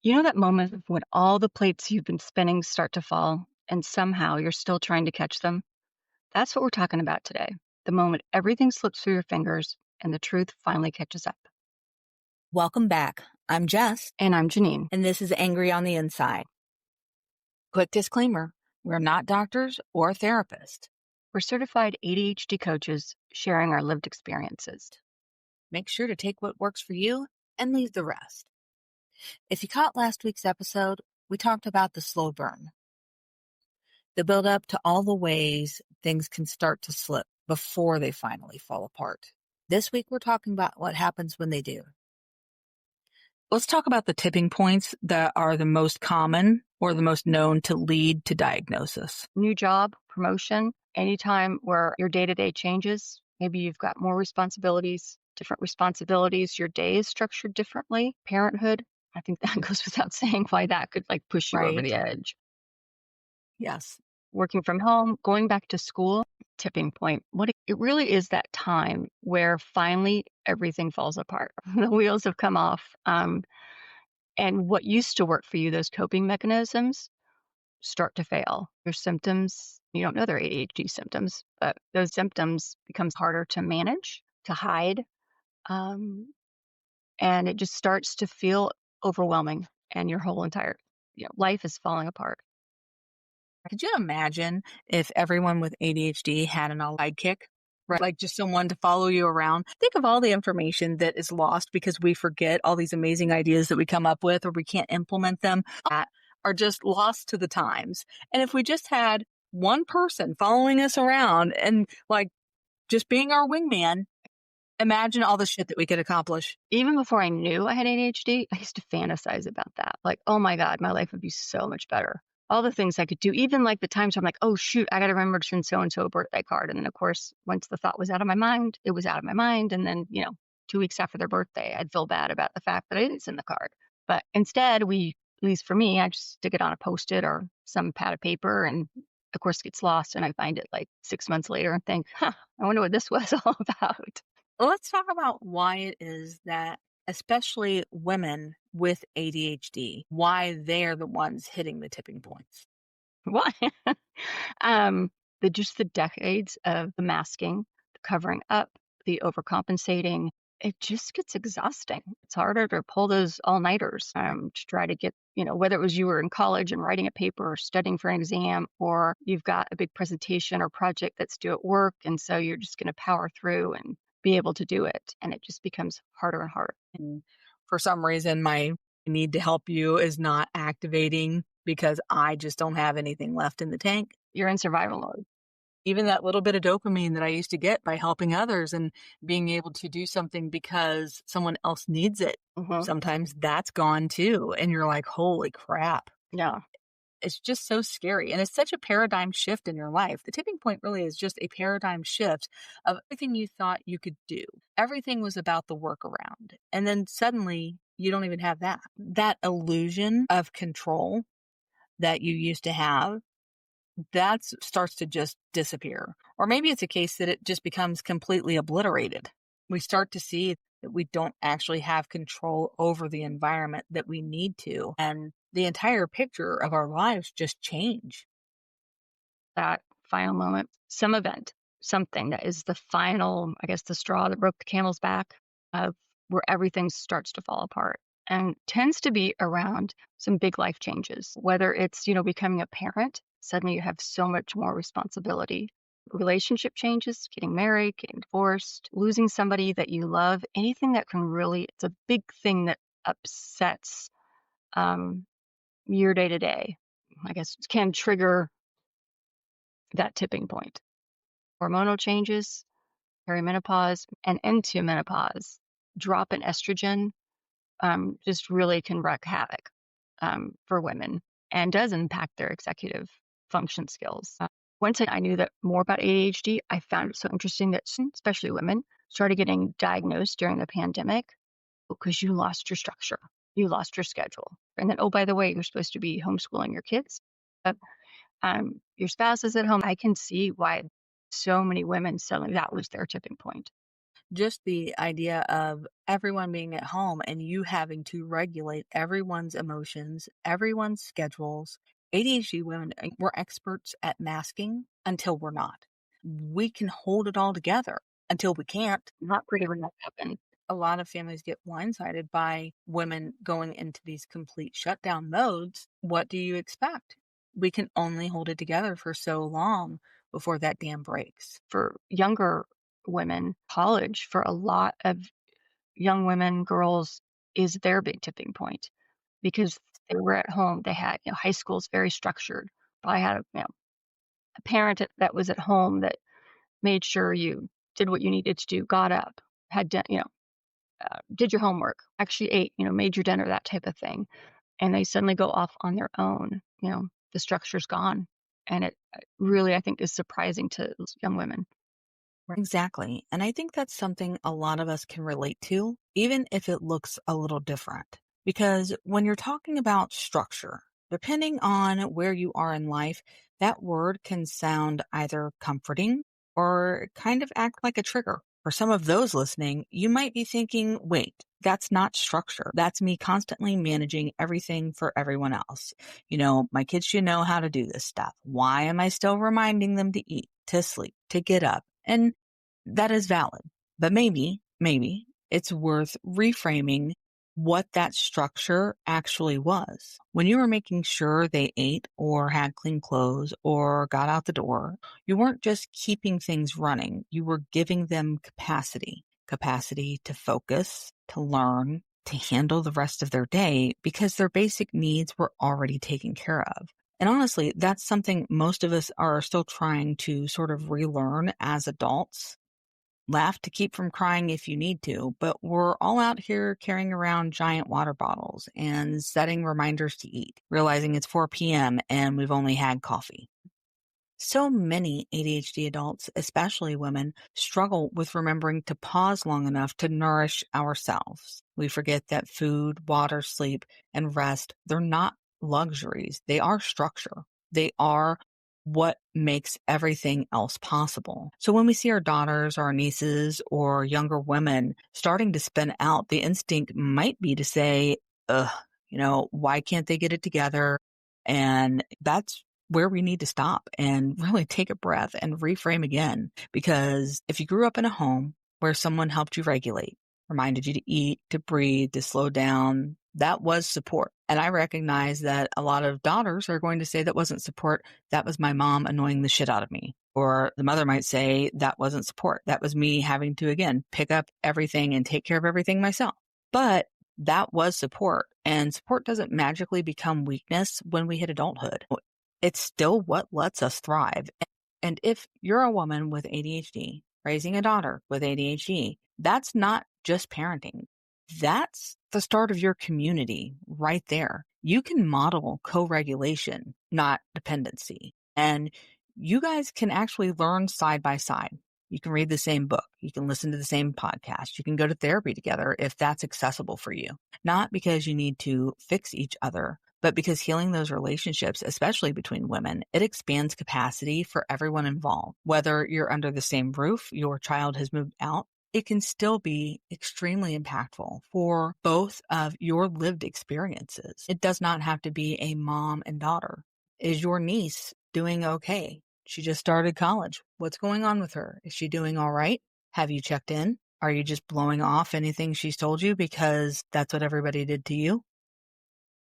You know that moment of when all the plates you've been spinning start to fall and somehow you're still trying to catch them? That's what we're talking about today. The moment everything slips through your fingers and the truth finally catches up. Welcome back. I'm Jess, And I'm Jeannine. and this is Angry on the Inside. Quick disclaimer, we're not doctors or therapists. We're certified ADHD coaches sharing our lived experiences. Make sure to take what works for you and leave the rest. If you caught last week's episode, we talked about the slow burn, the build up to all the ways things can start to slip before they finally fall apart. This week, we're talking about what happens when they do. Let's talk about the tipping points that are the most common or the most known to lead to diagnosis. New job, promotion, anytime where your day to day changes. Maybe you've got more responsibilities, different responsibilities. Your day is structured differently. Parenthood. I think that goes without saying why that could push you over Right? the edge. Yes. Working from home, going back to school, tipping point. It really is that time where finally everything falls apart. The wheels have come off. And what used to work for you, those coping mechanisms, start to fail. Your symptoms, you don't know they're ADHD symptoms, but those symptoms becomes harder to manage, to hide. Um, and it just starts to feel overwhelming and your whole entire life is falling apart. Could you imagine if everyone with ADHD had an sidekick? Right. Like just someone to follow you around. Think of all the information that is lost because we forget all these amazing ideas that we come up with or we can't implement them that are just lost to the times. And if we just had one person following us around and just being our wingman, imagine all the shit that we could accomplish. Even before I knew I had ADHD, I used to fantasize about that. Like, oh my God, my life would be so much better. All the things I could do, even the times I'm like, oh shoot, I got to remember to send so and so a birthday card. And then, of course, once the thought was out of my mind, it was out of my mind. And then, 2 weeks after their birthday, I'd feel bad about the fact that I didn't send the card. But instead, at least for me, I just stick it on a Post it or some pad of paper. And of course, it gets lost. And I find it 6 months later and think, I wonder what this was all about. Well, let's talk about why it is that, especially women with ADHD, why they're the ones hitting the tipping points. Why? um, the decades of the masking, the covering up, the overcompensating, it just gets exhausting. It's harder to pull those all-nighters to try to get, whether it was you were in college and writing a paper or studying for an exam, or you've got a big presentation or project that's due at work. And so you're just going to power through and be able to do it. And it just becomes harder and harder. And for some reason, my need to help you is not activating because I just don't have anything left in the tank. You're in survival mode. Even that little bit of dopamine that I used to get by helping others and being able to do something because someone else needs it. Mm-hmm. Sometimes that's gone too. And you're like, holy crap. Yeah. It's just so scary. And it's such a paradigm shift in your life. The tipping point really is just a paradigm shift of everything you thought you could do. Everything was about the workaround. And then suddenly you don't even have that. That illusion of control that you used to have, that starts to just disappear. Or maybe it's a case that it just becomes completely obliterated. We start to see that we don't actually have control over the environment that we need to. And the entire picture of our lives just change. That final moment, some event, something that is the final, I guess, the straw that broke the camel's back of where everything starts to fall apart and tends to be around some big life changes, whether it's, becoming a parent. Suddenly you have so much more responsibility. Relationship changes, getting married, getting divorced, losing somebody that you love, anything that can it's a big thing that upsets your day to day, I guess, can trigger that tipping point. Hormonal changes, perimenopause, and into menopause, drop in estrogen just really can wreak havoc for women and does impact their executive function skills. Once I knew that more about ADHD, I found it so interesting that especially women started getting diagnosed during the pandemic because you lost your structure, you lost your schedule. And then, oh, by the way, you're supposed to be homeschooling your kids. Your spouse is at home. I can see why so many women suddenly that was their tipping point. Just the idea of everyone being at home and you having to regulate everyone's emotions, everyone's schedules. ADHD women, we're experts at masking until we're not. We can hold it all together until we can't. Not pretty when that happened. A lot of families get blindsided by women going into these complete shutdown modes. What do you expect? We can only hold it together for so long before that dam breaks. For younger women, college for a lot of young women, girls, is their big tipping point because they were at home. They had, high school's very structured. Probably had a parent that was at home that made sure you did what you needed to do, got up, had done, did your homework, actually ate, made your dinner, that type of thing. And they suddenly go off on their own. The structure's gone. And it really, I think, is surprising to young women. Exactly. And I think that's something a lot of us can relate to, even if it looks a little different. Because when you're talking about structure, depending on where you are in life, that word can sound either comforting or kind of act like a trigger. For some of those listening, you might be thinking, wait, that's not structure. That's me constantly managing everything for everyone else. My kids should know how to do this stuff. Why am I still reminding them to eat, to sleep, to get up? And that is valid. But maybe it's worth reframing what that structure actually was. When you were making sure they ate or had clean clothes or got out the door, you weren't just keeping things running. You were giving them capacity to focus, to learn, to handle the rest of their day because their basic needs were already taken care of. And honestly, that's something most of us are still trying to sort of relearn as adults. Laugh to keep from crying if you need to, but we're all out here carrying around giant water bottles and setting reminders to eat, realizing it's 4 p.m. and we've only had coffee. So many ADHD adults, especially women, struggle with remembering to pause long enough to nourish ourselves. We forget that food, water, sleep, and rest, they're not luxuries. They are structure. They are what makes everything else possible. So when we see our daughters, our nieces, or younger women starting to spin out, the instinct might be to say, ugh, why can't they get it together? And that's where we need to stop and really take a breath and reframe again. Because if you grew up in a home where someone helped you regulate, reminded you to eat, to breathe, to slow down, that was support. And I recognize that a lot of daughters are going to say that wasn't support. That was my mom annoying the shit out of me. Or the mother might say that wasn't support. That was me having to, again, pick up everything and take care of everything myself. But that was support. And support doesn't magically become weakness when we hit adulthood. It's still what lets us thrive. And if you're a woman with ADHD, raising a daughter with ADHD, that's not just parenting. That's the start of your community right there. You can model co-regulation, not dependency. And you guys can actually learn side by side. You can read the same book. You can listen to the same podcast. You can go to therapy together if that's accessible for you. Not because you need to fix each other, but because healing those relationships, especially between women, it expands capacity for everyone involved. Whether you're under the same roof, your child has moved out, it can still be extremely impactful for both of your lived experiences. It does not have to be a mom and daughter. Is your niece doing okay? She just started college. What's going on with her? Is she doing all right? Have you checked in? Are you just blowing off anything she's told you because that's what everybody did to you?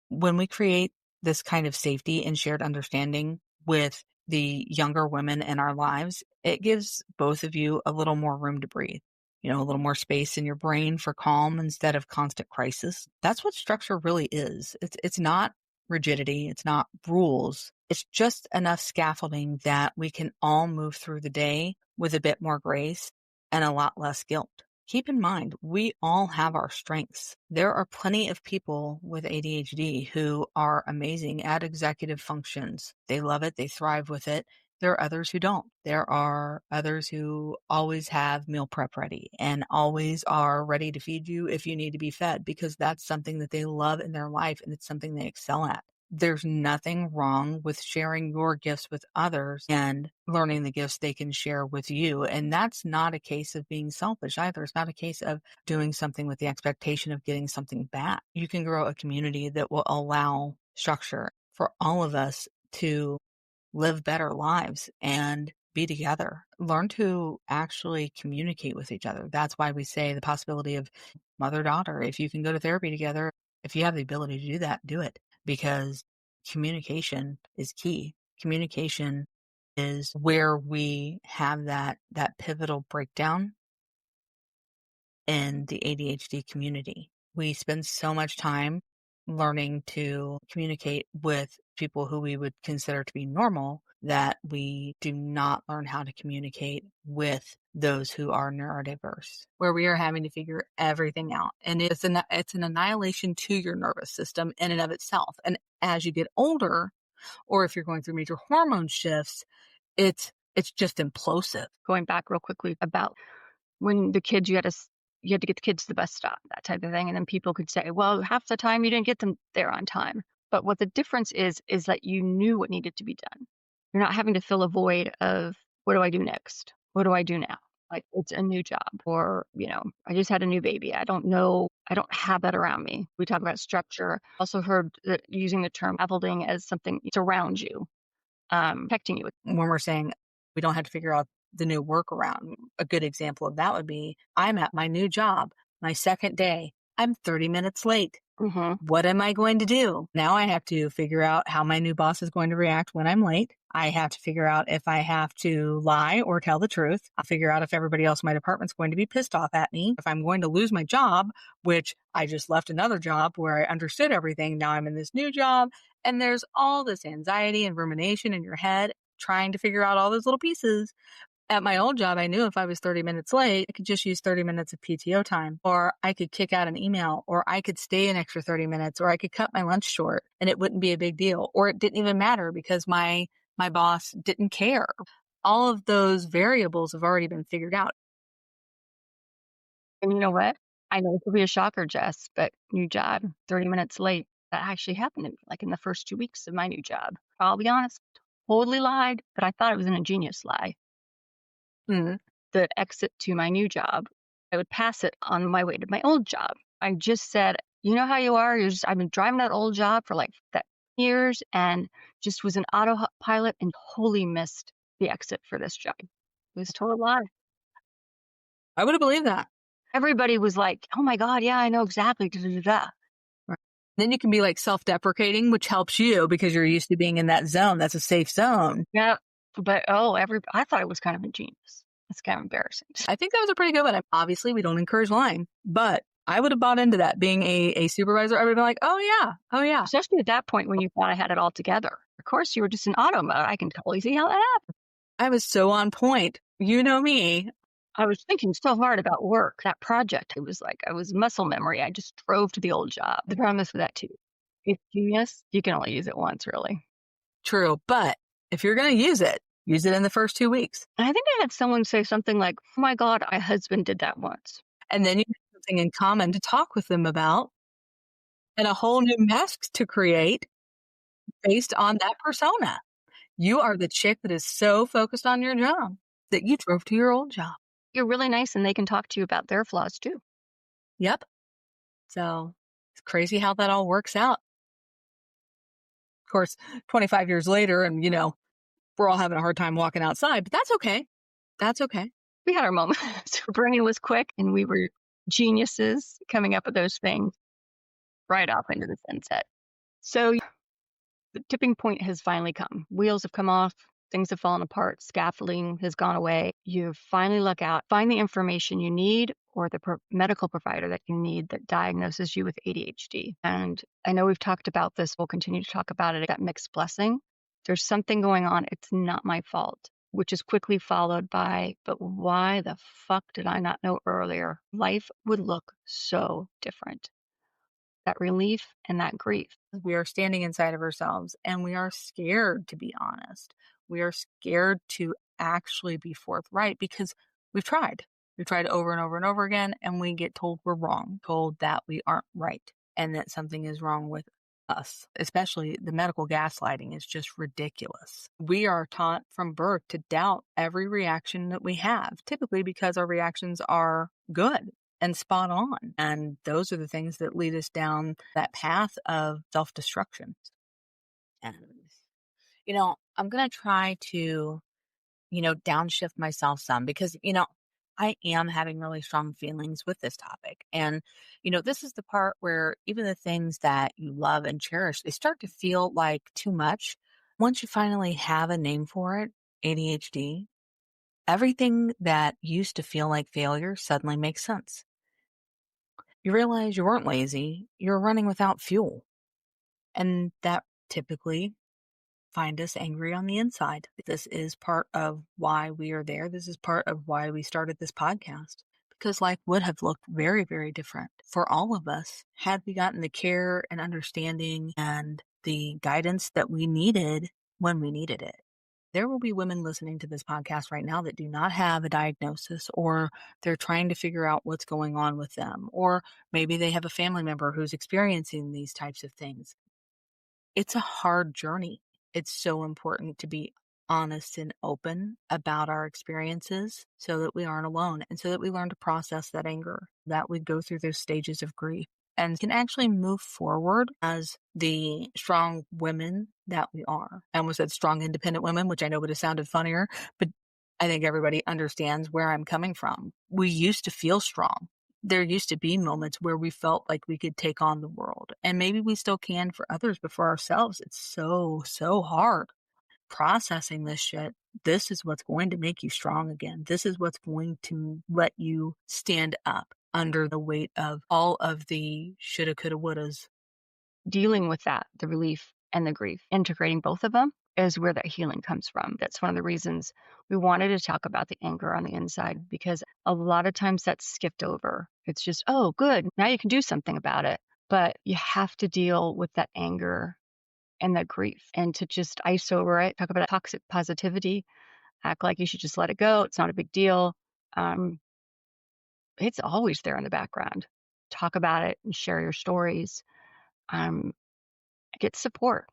When we create this kind of safety and shared understanding with the younger women in our lives, it gives both of you a little more room to breathe, a little more space in your brain for calm instead of constant crisis. That's what structure really is. It's not rigidity. It's not rules. It's just enough scaffolding that we can all move through the day with a bit more grace and a lot less guilt. Keep in mind, we all have our strengths. There are plenty of people with ADHD who are amazing at executive functions. They love it. They thrive with it. There are others who don't. There are others who always have meal prep ready and always are ready to feed you if you need to be fed because that's something that they love in their life and it's something they excel at. There's nothing wrong with sharing your gifts with others and learning the gifts they can share with you. And that's not a case of being selfish either. It's not a case of doing something with the expectation of getting something back. You can grow a community that will allow structure for all of us to live better lives and be together. Learn to actually communicate with each other. That's why we say the possibility of mother daughter. If you can go to therapy together, if you have the ability to do that, do it because communication is key. Communication is where we have that pivotal breakdown in the ADHD community. We spend so much time learning to communicate with people who we would consider to be normal that we do not learn how to communicate with those who are neurodiverse, where we are having to figure everything out. And it's an annihilation to your nervous system in and of itself. And as you get older, or if you're going through major hormone shifts, it's just implosive. Going back real quickly about when the kids you had to get the kids to the bus stop, that type of thing, and then people could say, "Well, half the time you didn't get them there on time." But what the difference is that you knew what needed to be done. You're not having to fill a void of, "What do I do next? What do I do now?" Like, it's a new job or, "I just had a new baby. I don't know. I don't have that around me." We talk about structure. Also heard that using the term scaffolding as something surrounds you, protecting you. When we're saying we don't have to figure out the new workaround, a good example of that would be I'm at my new job, my second day. I'm 30 minutes late. Mhm. What am I going to do? Now I have to figure out how my new boss is going to react when I'm late. I have to figure out if I have to lie or tell the truth. I'll figure out if everybody else in my department's going to be pissed off at me. If I'm going to lose my job, which I just left another job where I understood everything. Now I'm in this new job. And there's all this anxiety and rumination in your head trying to figure out all those little pieces. At my old job, I knew if I was 30 minutes late, I could just use 30 minutes of PTO time, or I could kick out an email, or I could stay an extra 30 minutes, or I could cut my lunch short and it wouldn't be a big deal, or it didn't even matter because my boss didn't care. All of those variables have already been figured out. And you know what? I know it could be a shocker, Jess, but new job, 30 minutes late. That actually happened to me, like, in the first 2 weeks of my new job. I'll be honest, totally lied, but I thought it was an ingenious lie. Mm. The exit to my new job, I would pass it on my way to my old job. I just said, "You know how you are? I've been driving that old job for, like, that years and just was an autopilot and totally missed the exit for this job." It was a total lie. I would have believed that. Everybody was like, "Oh my god, yeah, I know exactly, da, da, da, da." Right. Then you can be like self-deprecating, which helps you because you're used to being in that zone. That's a safe zone. Yeah, but, I thought it was kind of ingenious. It's kind of embarrassing. I think that was a pretty good one. Obviously, we don't encourage lying, but I would have bought into that. Being a supervisor, I would have been like, oh, yeah. Oh, yeah. Especially at that point when you thought I had it all together. Of course, you were just in auto mode. I can totally see how that happened. I was so on point. You know me. I was thinking so hard about work, that project. It was like I was muscle memory. I just drove to the old job. The problem is with that too. It's genius. You can only use it once, really. True. But if you're going to use it in the first 2 weeks. And I think I had someone say something like, "Oh my God, my husband did that once." And then you have something in common to talk with them about and a whole new mask to create based on that persona. You are the chick that is so focused on your job that you drove to your old job. You're really nice and they can talk to you about their flaws too. Yep. So it's crazy how that all works out. Of course, 25 years later, and we're all having a hard time walking outside, but that's okay. That's okay. We had our moments. Our brain was quick and we were geniuses coming up with those things right off into the sunset. So the tipping point has finally come. Wheels have come off. Things have fallen apart. Scaffolding has gone away. You finally look out, find the information you need or the medical provider that you need that diagnoses you with ADHD. And I know we've talked about this. We'll continue to talk about it. That mixed blessing. There's something going on. It's not my fault, which is quickly followed by, but why the fuck did I not know earlier? Life would look so different. That relief and that grief. We are standing inside of ourselves and we are scared to be honest. We are scared to actually be forthright because we've tried. We've tried over and over and over again, and we get told we're wrong, told that we aren't right, and that something is wrong with us, especially the medical gaslighting, is just ridiculous. We are taught from birth to doubt every reaction that we have, typically because our reactions are good and spot on. And those are the things that lead us down that path of self destruction. And, I'm going to try to downshift myself some because, I am having really strong feelings with this topic. And, this is the part where even the things that you love and cherish, they start to feel like too much. Once you finally have a name for it, ADHD, everything that used to feel like failure suddenly makes sense. You realize you weren't lazy, you're running without fuel. And that typically find us angry on the inside. This is part of why we are there. This is part of why we started this podcast. Because life would have looked very, very different for all of us had we gotten the care and understanding and the guidance that we needed when we needed it. There will be women listening to this podcast right now that do not have a diagnosis, or they're trying to figure out what's going on with them, or maybe they have a family member who's experiencing these types of things. It's a hard journey. It's so important to be honest and open about our experiences so that we aren't alone and so that we learn to process that anger, that we go through those stages of grief and can actually move forward as the strong women that we are. I almost said strong, independent women, which I know would have sounded funnier, but I think everybody understands where I'm coming from. We used to feel strong. There used to be moments where we felt like we could take on the world, and maybe we still can for others, but for ourselves, it's so, so hard processing this shit. This is what's going to make you strong again. This is what's going to let you stand up under the weight of all of the shoulda, coulda, wouldas. Dealing with that, the relief and the grief, integrating both of them is where that healing comes from. That's one of the reasons we wanted to talk about the anger on the inside, because a lot of times that's skipped over. It's just, oh, good. Now you can do something about it. But you have to deal with that anger and that grief, and to just ice over it, talk about toxic positivity, act like you should just let it go. It's not a big deal. Um, it's always there in the background. Talk about it and share your stories. Um, get support.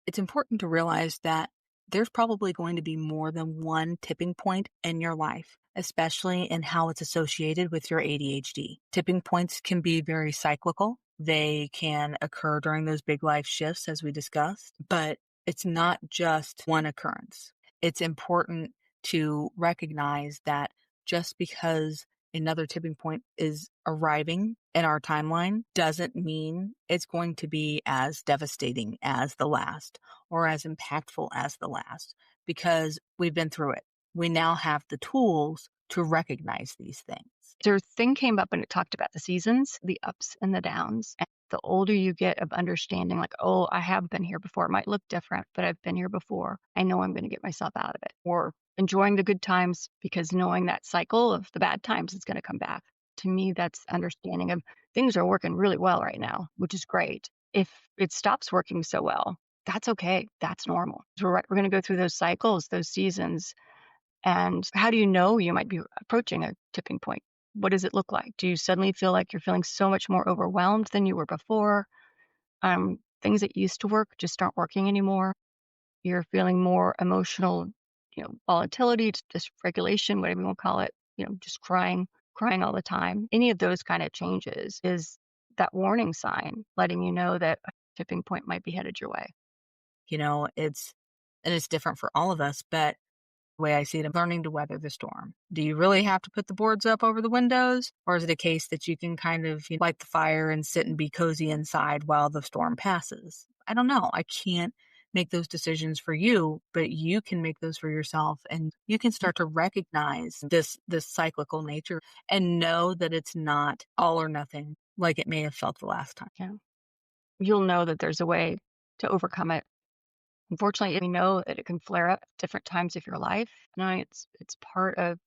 It's important to realize that there's probably going to be more than one tipping point in your life, especially in how it's associated with your ADHD. Tipping points can be very cyclical. They can occur during those big life shifts, as we discussed, but it's not just one occurrence. It's important to recognize that just because another tipping point is arriving in our timeline doesn't mean it's going to be as devastating as the last or as impactful as the last, because we've been through it. We now have the tools to recognize these things. Their thing came up and it talked about the seasons, the ups and the downs. And the older you get of understanding, like, oh, I have been here before. It might look different, but I've been here before. I know I'm going to get myself out of it. Or enjoying the good times because knowing that cycle of the bad times is going to come back. To me, that's understanding of things are working really well right now, which is great. If it stops working so well, that's okay. That's normal. We're going to go through those cycles, those seasons. And how do you know you might be approaching a tipping point? What does it look like? Do you suddenly feel like you're feeling so much more overwhelmed than you were before? Things that used to work just aren't working anymore. You're feeling more emotional, volatility, dysregulation, whatever you want to call it, just crying all the time. Any of those kind of changes is that warning sign letting you know that a tipping point might be headed your way. It's different for all of us, but the way I see it, I'm learning to weather the storm. Do you really have to put the boards up over the windows? Or is it a case that you can kind of light the fire and sit and be cozy inside while the storm passes? I don't know. I can't make those decisions for you, but you can make those for yourself. And you can start to recognize this cyclical nature and know that it's not all or nothing like it may have felt the last time. Yeah. You'll know that there's a way to overcome it. Unfortunately, we know that it can flare up at different times of your life. No, it's part of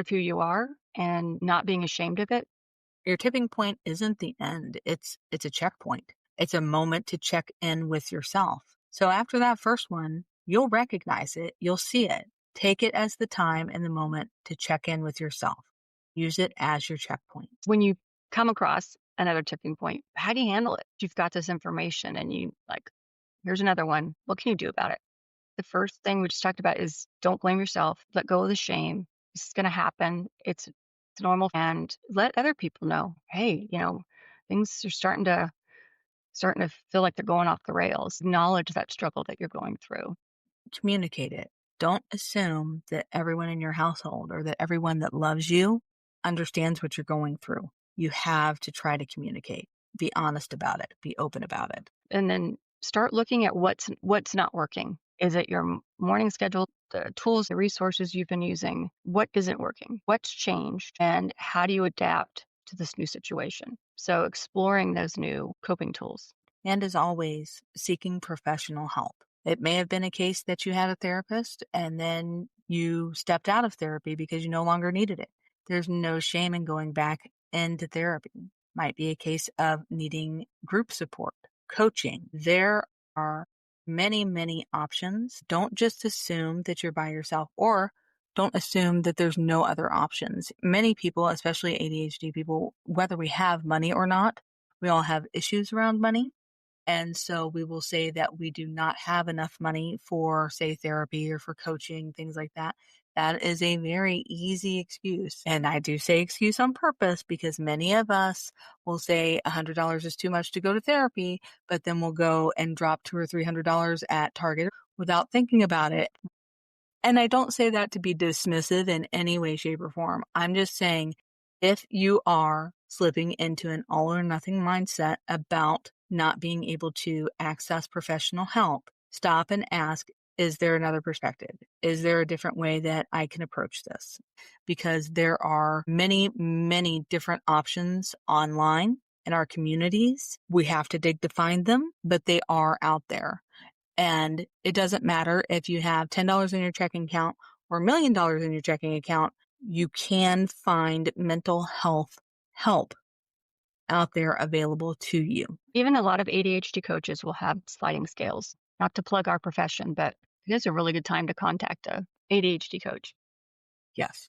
who you are, and not being ashamed of it. Your tipping point isn't the end. It's a checkpoint. It's a moment to check in with yourself. So after that first one, you'll recognize it. You'll see it. Take it as the time and the moment to check in with yourself. Use it as your checkpoint. When you come across another tipping point. How do you handle it? You've got this information and here's another one. What can you do about it? The first thing we just talked about is don't blame yourself. Let go of the shame. This is going to happen. It's normal, and let other people know. Hey, things are starting to feel like they're going off the rails. Acknowledge that struggle that you're going through. Communicate it. Don't assume that everyone in your household or that everyone that loves you understands what you're going through. You have to try to communicate. Be honest about it. Be open about it. And then start looking at what's not working. Is it your morning schedule, the tools, the resources you've been using? What isn't working? What's changed? And how do you adapt to this new situation? So exploring those new coping tools. And as always, seeking professional help. It may have been a case that you had a therapist and then you stepped out of therapy because you no longer needed it. There's no shame in going back into therapy. Might be a case of needing group support, coaching. There are many, many options. Don't just assume that you're by yourself, or don't assume that there's no other options. Many people, especially ADHD people, whether we have money or not, we all have issues around money. And so we will say that we do not have enough money for, say, therapy or for coaching, things like that. That is a very easy excuse. And I do say excuse on purpose because many of us will say $100 is too much to go to therapy, but then we'll go and drop $200 or $300 at Target without thinking about it. And I don't say that to be dismissive in any way, shape, or form. I'm just saying if you are slipping into an all or nothing mindset about not being able to access professional help, stop and ask, is there another perspective? Is there a different way that I can approach this? Because there are many, many different options online in our communities. We have to dig to find them, but they are out there. And it doesn't matter if you have $10 in your checking account or $1 million in your checking account, you can find mental health help out there available to you. Even a lot of ADHD coaches will have sliding scales. Not to plug our profession, but it is a really good time to contact a ADHD coach. Yes,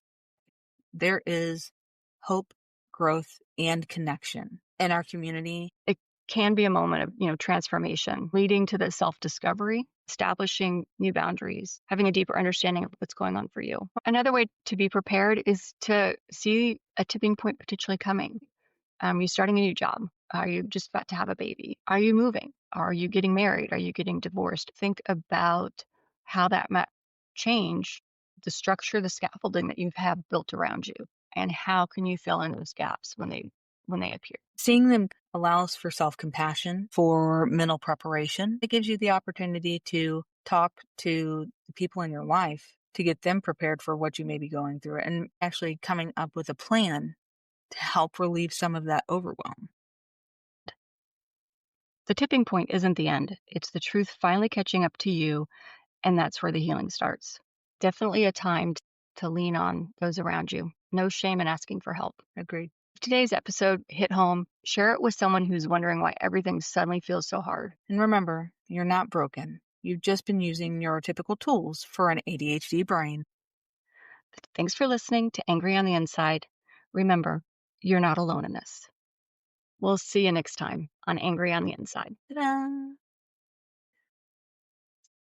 there is hope, growth, and connection in our community. It can be a moment of, transformation, leading to the self-discovery, establishing new boundaries, having a deeper understanding of what's going on for you. Another way to be prepared is to see a tipping point potentially coming. You starting a new job? Are you just about to have a baby? Are you moving? Are you getting married? Are you getting divorced? Think about how that might change the structure, the scaffolding that you have built around you, and how can you fill in those gaps when they appear. Seeing them allows for self-compassion, for mental preparation. It gives you the opportunity to talk to the people in your life to get them prepared for what you may be going through and actually coming up with a plan to help relieve some of that overwhelm. The tipping point isn't the end. It's the truth finally catching up to you, and that's where the healing starts. Definitely a time to lean on those around you. No shame in asking for help. Agreed. If today's episode hit home, share it with someone who's wondering why everything suddenly feels so hard. And remember, you're not broken. You've just been using neurotypical tools for an ADHD brain. Thanks for listening to Angry on the Inside. Remember, you're not alone in this. We'll see you next time on Angry on the Inside. Ta-da!